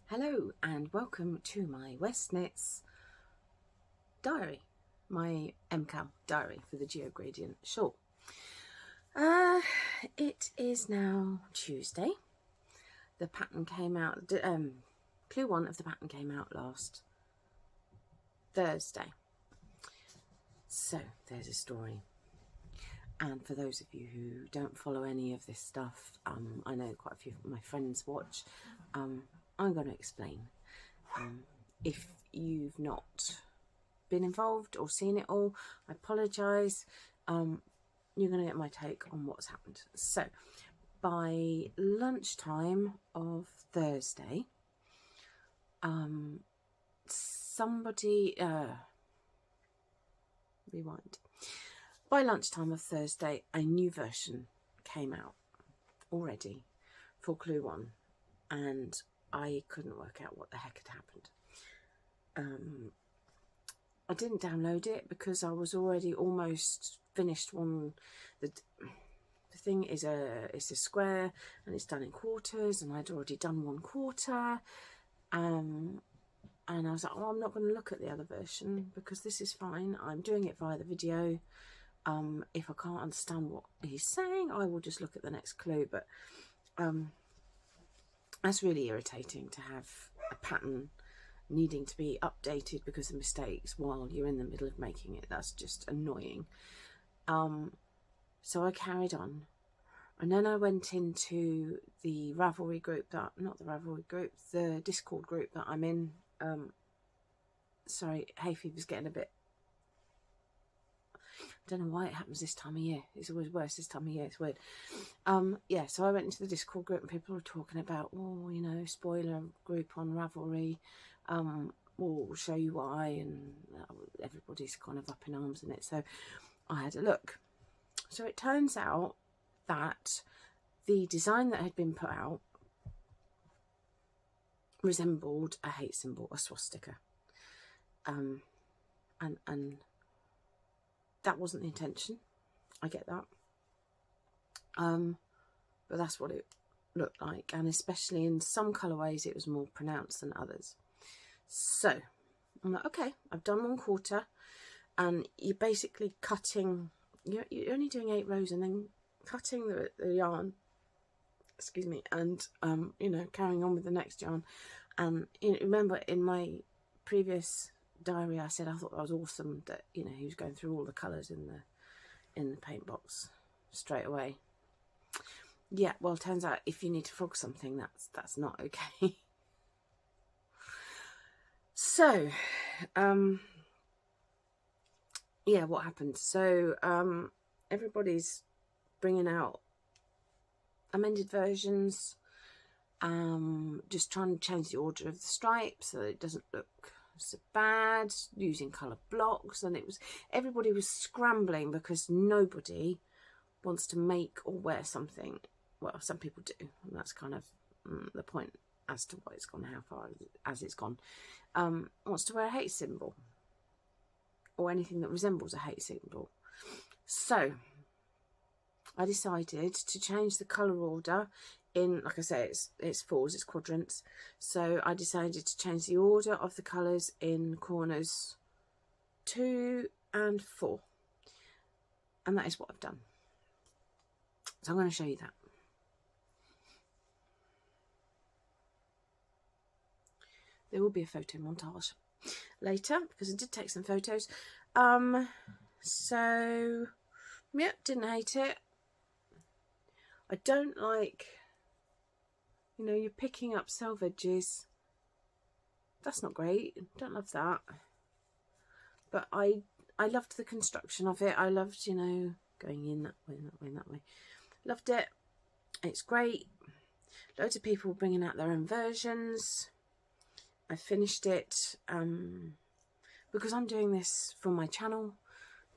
Hello and welcome to my Wesknits diary, my MKAL diary for the GeoGradient shawl. It is now Tuesday. The pattern came out, clue 1 of the pattern came out last Thursday. So there's a story. And for those of you who don't follow any of this stuff, I know quite a few of my friends watch, I'm going to explain. If you've not been involved or seen it all, I apologise. You're going to get my take on what's happened. So, by lunchtime of Thursday, rewind. By lunchtime of Thursday, a new version came out already for Clue 1, and I couldn't work out what the heck had happened. I didn't download it because I was already almost finished one. The thing is it's a square and it's done in quarters, and I'd already done 1/4. And I was like, oh, I'm not going to look at the other version because this is fine. I'm doing it via the video. If I can't understand what he's saying, I will just look at the next clue. But that's really irritating to have a pattern needing to be updated because of mistakes while you're in the middle of making it. That's just annoying. So I carried on, and then I went into the Ravelry group that, not the Ravelry group, the Discord group that I'm in. Sorry, hay fever's getting a bit, I don't know why it happens this time of year. It's always worse this time of year. It's weird. Yeah, so I went into the Discord group and people were talking about, oh, you know, spoiler group on Ravelry. We'll show you why, and everybody's kind of up in arms in it. So I had a look. So it turns out that the design that had been put out resembled a hate symbol, a swastika. And that wasn't the intention. I get that. But that's what it looked like, and especially in some colourways it was more pronounced than others. So I'm like, okay, I've done 1/4, and you're basically cutting, you're only doing 8 rows and then cutting the yarn, excuse me, and you know, carrying on with the next yarn. And you know, remember in my previous diary I said I thought that was awesome that, you know, he was going through all the colours in the paint box straight away. Yeah, well, it turns out if you need to frog something, that's not okay. So yeah, what happened? So everybody's bringing out amended versions, just trying to change the order of the stripes so that it doesn't look so bad, using colour blocks, and everybody was scrambling because nobody wants to make or wear something. Well, some people do, and that's kind of the point as to why it's gone, how far as it's gone. Wants to wear a hate symbol or anything that resembles a hate symbol. So I decided to change the colour order in, like I say, it's 4s, it's quadrants. So I decided to change the order of the colours in corners 2 and 4. And that is what I've done. So I'm going to show you that. There will be a photo montage later because I did take some photos. So yeah, didn't hate it. I don't like, you know, you're picking up selvages. That's not great. Don't love that. But I loved the construction of it. I loved, you know, going in that way, that way, that way. Loved it. It's great. Loads of people bringing out their own versions. I finished it because I'm doing this for my channel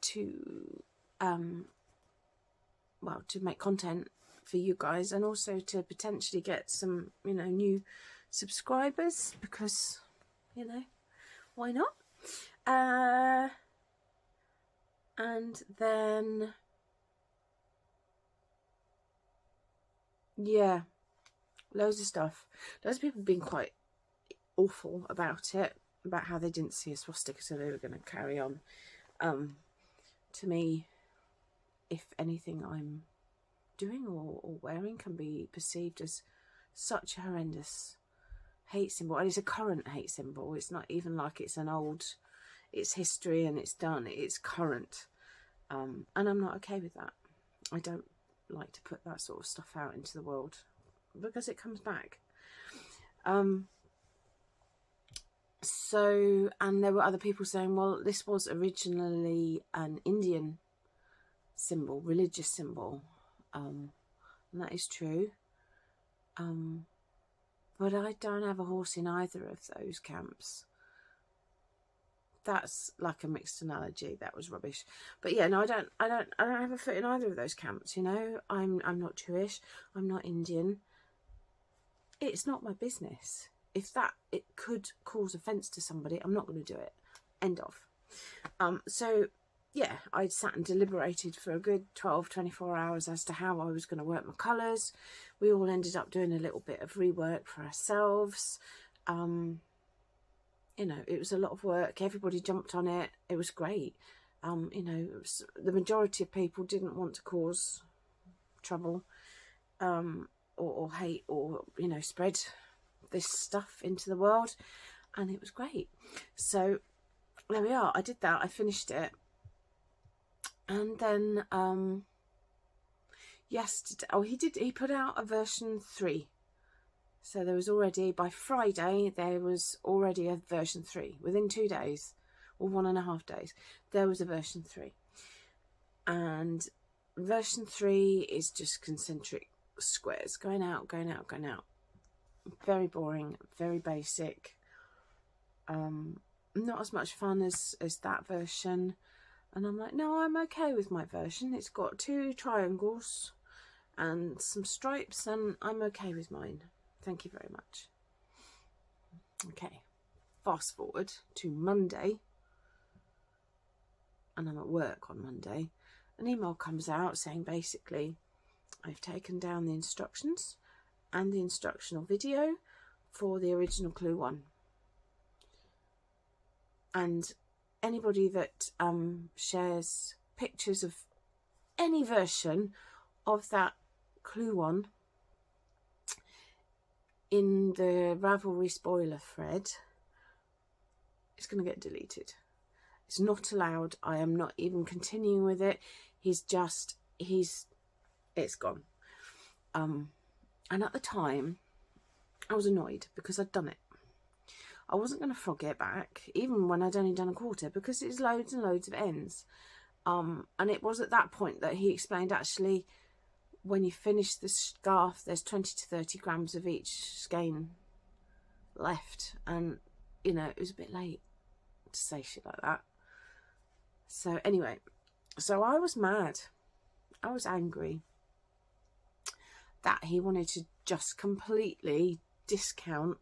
to well, to make content for you guys, and also to potentially get some, you know, new subscribers, because, you know, why not? And then yeah, loads of stuff. Loads of people have been quite awful about it, about how they didn't see a swastika, so they were going to carry on. To me, if anything I'm doing or wearing can be perceived as such a horrendous hate symbol, and it's a current hate symbol, it's not even like it's an old, it's history and it's done, it's current, and I'm not okay with that. I don't like to put that sort of stuff out into the world because it comes back. So, and there were other people saying, well, this was originally an Indian symbol, religious symbol, and that is true, but I don't have a horse in either of those camps. That's like a mixed analogy. That was rubbish. But yeah, no, I don't have a foot in either of those camps. You know, I'm not Jewish. I'm not Indian. It's not my business. If that it could cause offence to somebody, I'm not going to do it. End of. So yeah, I sat and deliberated for a good 12-24 hours as to how I was going to work my colours. We all ended up doing a little bit of rework for ourselves. You know, it was a lot of work. Everybody jumped on it. It was great. You know, the majority of people didn't want to cause trouble, or hate, or, you know, spread this stuff into the world, and it was great. So there we are. I did that. I finished it, and then yesterday, he put out a version 3. So there was already, by Friday, there was already a version 3. Within 2 days, or 1.5 days, there was a version 3. And version 3 is just concentric squares, going out, going out, going out. Very boring, very basic. Not as much fun as that version. And I'm like, no, I'm okay with my version. It's got 2 triangles and some stripes, and I'm okay with mine. Thank you very much. Okay, fast forward to Monday, and I'm at work on Monday. An email comes out saying basically I've taken down the instructions and the instructional video for the original Clue 1. And anybody that shares pictures of any version of that Clue 1 in the Ravelry spoiler thread, it's going to get deleted. It's not allowed. I am not even continuing with it. It's gone. And at the time, I was annoyed because I'd done it. I wasn't going to frog it back, even when I'd only done a quarter, because it's loads and loads of ends. And it was at that point that he explained, actually, when you finish the scarf, there's 20 to 30 grams of each skein left. And, you know, it was a bit late to say shit like that. So anyway, so I was mad. I was angry that he wanted to just completely discount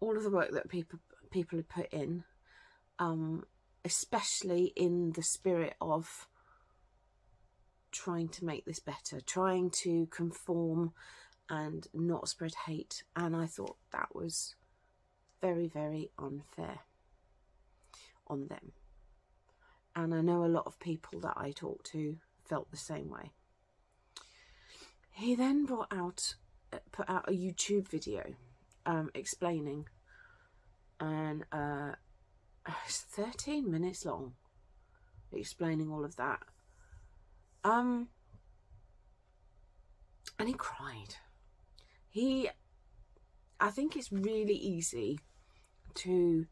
all of the work that people had put in, especially in the spirit of trying to make this better, trying to conform and not spread hate. And I thought that was very, very unfair on them. And I know a lot of people that I talked to felt the same way. He then put out a YouTube video explaining, and it's 13 minutes long, explaining all of that. And he cried. I think it's really easy to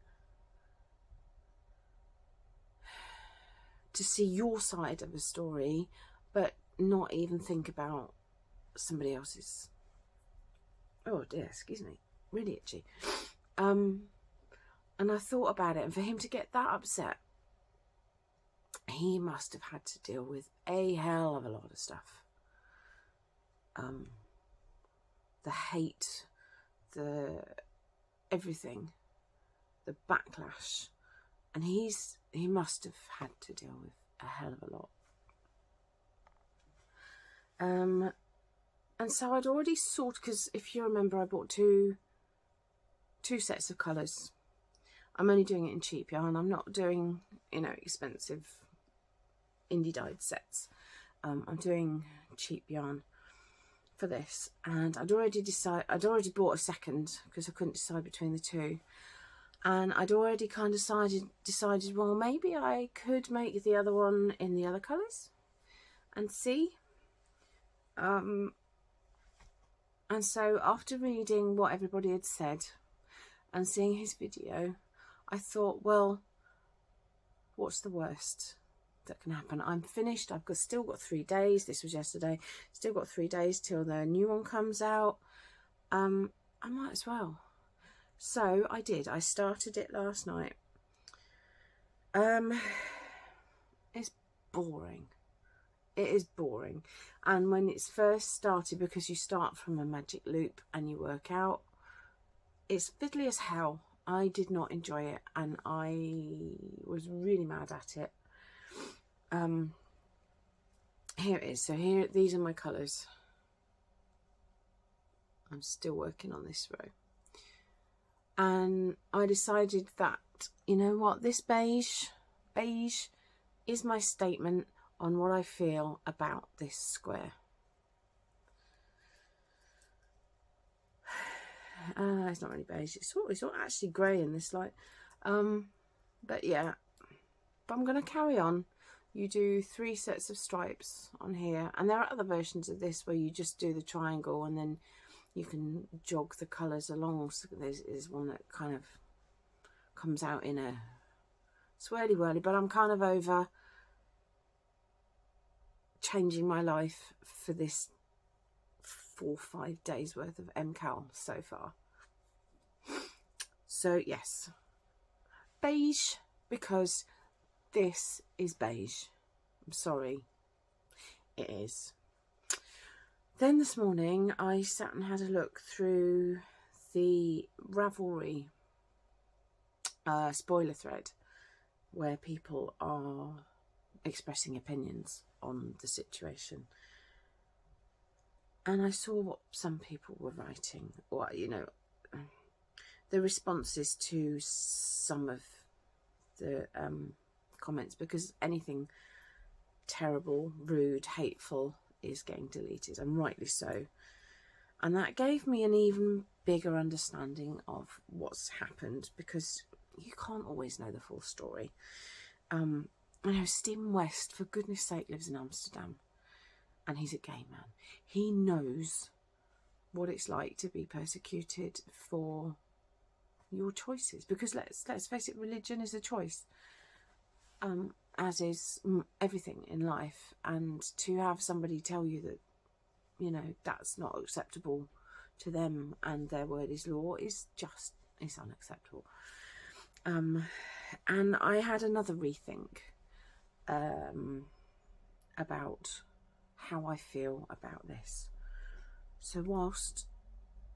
see your side of a story, but not even think about somebody else's. Oh dear, excuse me, really itchy. And I thought about it, and for him to get that upset, he must have had to deal with a hell of a lot of stuff. The hate, the everything, the backlash, and he must have had to deal with a hell of a lot. And so I'd already because if you remember, I bought 2 2 sets of colours. I'm only doing it in cheap yarn. I'm not doing, you know, expensive indie dyed sets. I'm doing cheap yarn for this, and I'd already bought a second because I couldn't decide between the two, and I'd already kind of decided, well, maybe I could make the other one in the other colours and see. And so after reading what everybody had said and seeing his video, I thought, well, what's the worst that can happen? I'm finished. I've still got 3 days. This was yesterday. Still got 3 days till the new one comes out. I might as well. So I did. I started it last night. It's boring. It is boring. And when it's first started, because you start from a magic loop and you work out, it's fiddly as hell. I did not enjoy it, and I was really mad at it. Here it is. So here, these are my colours. I'm still working on this row. And I decided that, you know what, this beige is my statement on what I feel about this square. It's not really beige. It's not actually grey in this light. But yeah. But I'm going to carry on. You do 3 sets of stripes on here, and there are other versions of this where you just do the triangle and then you can jog the colours along. So there's one that kind of comes out in a swirly whirly, but I'm kind of over changing my life for this 4 or 5 days worth of MKAL so far. So yes, beige, because this is beige. I'm sorry, it is. Then this morning I sat and had a look through the Ravelry spoiler thread where people are expressing opinions on the situation, and I saw what some people were writing, or you know, the responses to some of the comments, because anything terrible, rude, hateful is getting deleted, and rightly so. And that gave me an even bigger understanding of what's happened, because you can't always know the full story. I know Stephen West, for goodness sake, lives in Amsterdam, and he's a gay man. He knows what it's like to be persecuted for your choices, because let's face it, religion is a choice, as is everything in life. And to have somebody tell you that, you know, that's not acceptable to them and their word is law is unacceptable. And I had another rethink about how I feel about this. So whilst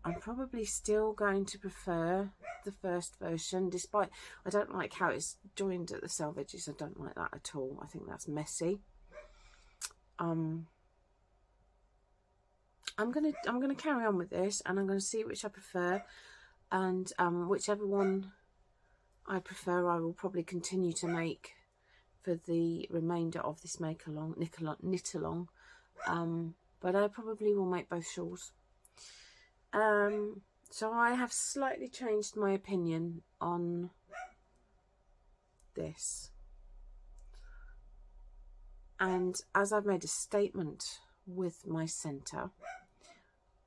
I'm probably still going to prefer the first version, despite I don't like how it's joined at the selvage edges. I don't like that at all. I think that's messy. I'm gonna carry on with this, and I'm gonna see which I prefer, and whichever one I prefer I will probably continue to make for the remainder of this knit along. But I probably will make both shawls. So I have slightly changed my opinion on this, and as I've made a statement with my centre,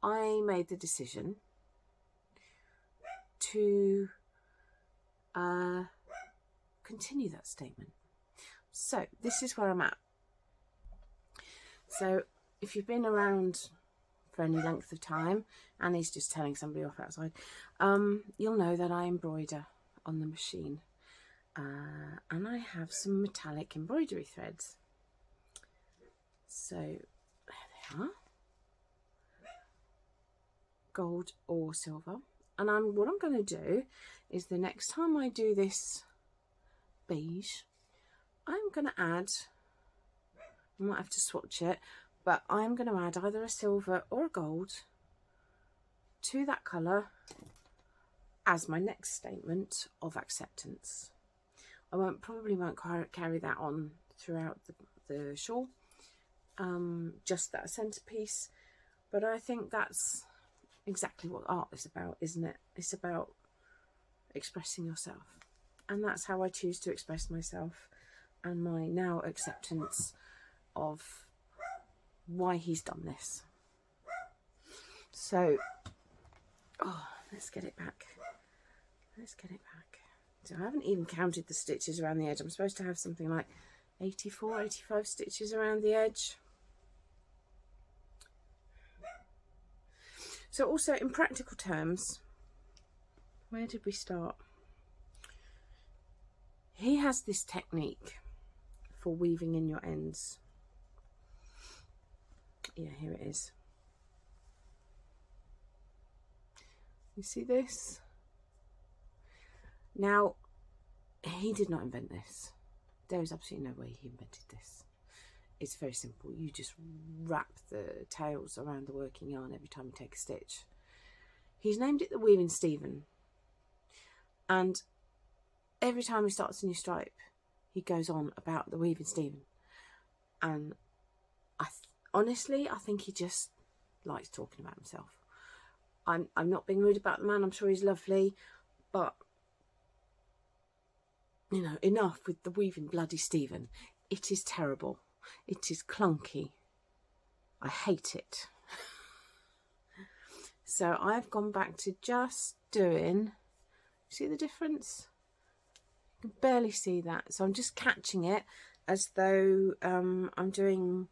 I made the decision to continue that statement. So this is where I'm at. So if you've been around for any length of time, and he's just telling somebody off outside, you'll know that I embroider on the machine, and I have some metallic embroidery threads. So there they are, gold or silver. And what I'm going to do is, the next time I do this beige, I'm going to add, I might have to swatch it, but I'm going to add either a silver or a gold to that colour, as my next statement of acceptance. I probably won't carry that on throughout the shawl, just that centerpiece, but I think that's exactly what art is about, isn't it? It's about expressing yourself, and that's how I choose to express myself, and my now acceptance of why he's done this. So, let's get it back. Let's get it back. So I haven't even counted the stitches around the edge. I'm supposed to have something like 84, 85 stitches around the edge. So also in practical terms, where did we start? He has this technique for weaving in your ends. Yeah, here it is. You see this? Now, he did not invent this. There is absolutely no way he invented this. It's very simple. You just wrap the tails around the working yarn every time you take a stitch. He's named it the Weaving Stephen. And every time he starts a new stripe, he goes on about the Weaving Stephen. And honestly, I think he just likes talking about himself. I'm not being rude about the man. I'm sure he's lovely. But, you know, enough with the Weaving Bloody Stephen. It is terrible. It is clunky. I hate it. So I've gone back to just doing, see the difference? You can barely see that. So I'm just catching it as though I'm doing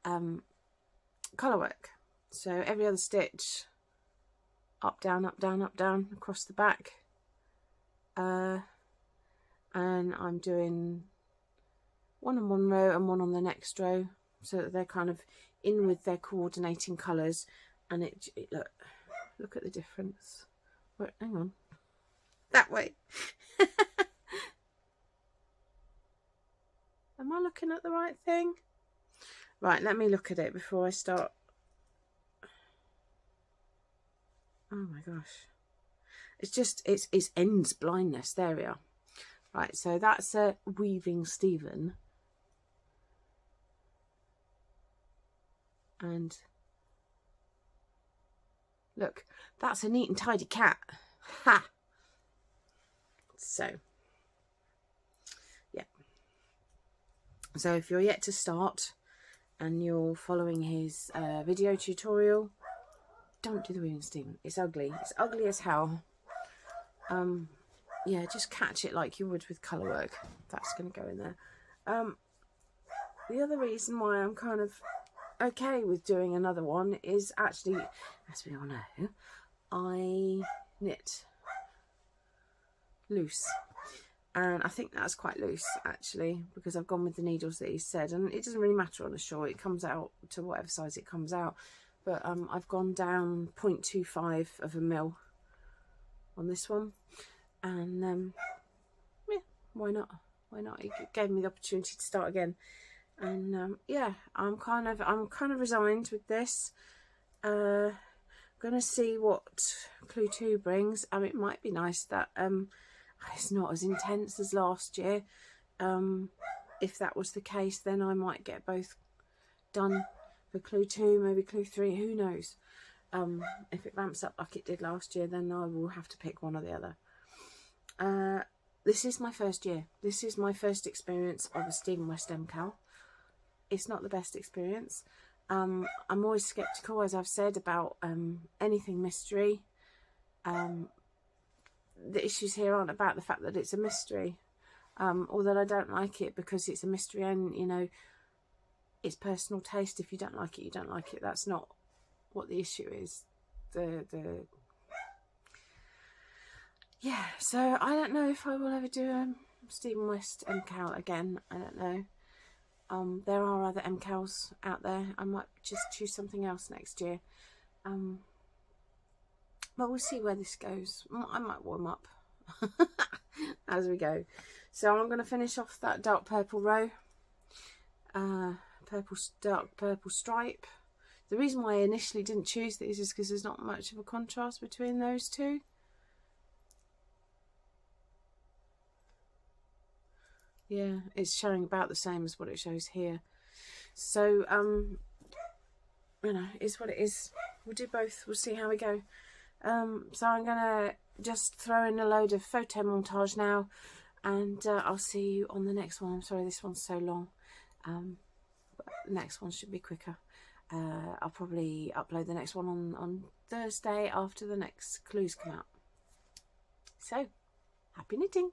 colour work. So every other stitch, up, down, up, down, up, down, across the back. And I'm doing one on one row and one on the next row, so that they're kind of in with their coordinating colours. And it look at the difference. Wait, hang on, that way. Am I looking at the right thing? Right, let me look at it before I start. Oh my gosh, it's just it's ends blindness. There we are. Right, so that's a Weaving Stephen. And look, that's a neat and tidy cat. Ha! So, yeah. So if you're yet to start and you're following his video tutorial, don't do the Weaving Stephen. It's ugly. It's ugly as hell. Yeah, just catch it like you would with colour work. That's going to go in there. The other reason why I'm kind of okay with doing another one is actually, as we all know, I knit loose. And I think that's quite loose, actually, because I've gone with the needles that he said. And it doesn't really matter on the shawl. It comes out to whatever size it comes out. But I've gone down 0.25 of a mil on this one. And yeah, why not? Why not? It gave me the opportunity to start again. And yeah, I'm kind of resigned with this. Gonna see what Clue 2 brings. It might be nice that it's not as intense as last year. If that was the case, then I might get both done for Clue 2, maybe Clue 3, who knows. If it ramps up like it did last year, then I will have to pick one or the other. This is my first year. This is my first experience of a Stephen West MKAL. It's not the best experience. I'm always sceptical, as I've said, about anything mystery. The issues here aren't about the fact that it's a mystery, or that I don't like it because it's a mystery, and you know, it's personal taste. If you don't like it, you don't like it. That's not what the issue is. Yeah, so I don't know if I will ever do a Stephen West MKAL again. I don't know. There are other MKALs out there. I might just choose something else next year. But we'll see where this goes. I might warm up as we go. So I'm going to finish off that dark purple row. Dark purple stripe. The reason why I initially didn't choose these is because there's not much of a contrast between those two. Yeah, it's showing about the same as what it shows here. So, you know, is what it is. We'll do both. We'll see how we go. So I'm going to just throw in a load of photo montage now, and I'll see you on the next one. I'm sorry this one's so long. But the next one should be quicker. I'll probably upload the next one on Thursday after the next clues come out. So, happy knitting!